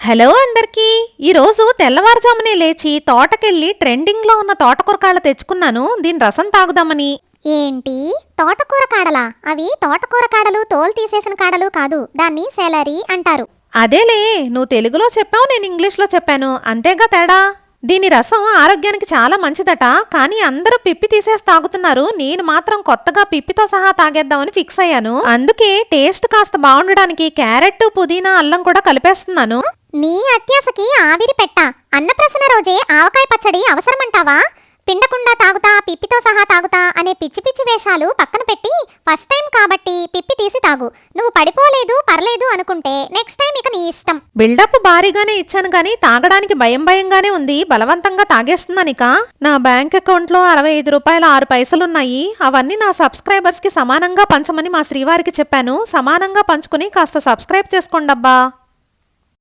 Hello అందరికీ. ఈరోజు తెల్లవారుజామునే లేచి తోటకెళ్ళి ట్రెండింగ్లో ఉన్న తోటకూర కాడలు తెచ్చుకున్నాను. దీని రసం తాగుదామని. ఏంటి తోటకూర కాడలా? అవి తోటకూర కాడలు తోలు తీసేసిన కాడలు కాదు, దాన్ని సెలరీ అంటారు. అదేలే, నువ్వు తెలుగులో చెప్పావు, నేను ఇంగ్లీష్లో చెప్పాను, అంతేగా తేడా. దీని రసం ఆరోగ్యానికి చాలా మంచిదట, కానీ అందరూ పిప్పి తీసేసి తాగుతున్నారు. నేను మాత్రం కొత్తగా పిప్పితో సహా తాగేద్దామని ఫిక్స్ అయ్యాను. అందుకే టేస్ట్ కాస్త బాగుండడానికి క్యారెట్, పుదీనా, అల్లం కూడా కలిపేస్తున్నాను. నీ అత్యాసకి ఆవిరి పెట్ట. అన్నప్రసన రోజే ఆవకాయ పచ్చడి అవసరమంటావా? పిండకుండా తాగుతా, పిప్పితో సహా తాగుతా అనే పిచ్చి పిచ్చి వేషాలు పక్కన పెట్టి ఫస్ట్ టైం కాబట్టి పిప్పి తీసి తాగు. నువ్వు పడిపోలేదు, పర్లేదు అనుకుంటే నెక్స్ట్ టైం ఇక నీ ఇష్టం. బిల్డప్ భారీగానే ఇచ్చాను కానీ తాగడానికి భయంగానే ఉంది. బలవంతంగా తాగేస్తున్నానిక. నా బ్యాంక్ అకౌంట్ లో 65 రూపాయల 6 పైసలున్నాయి. అవన్నీ నా సబ్స్క్రైబర్స్ కి సమానంగా పంచమని మా శ్రీవారికి చెప్పాను. సమానంగా పంచుకుని కాస్త సబ్స్క్రైబ్ చేసుకోండబ్బా.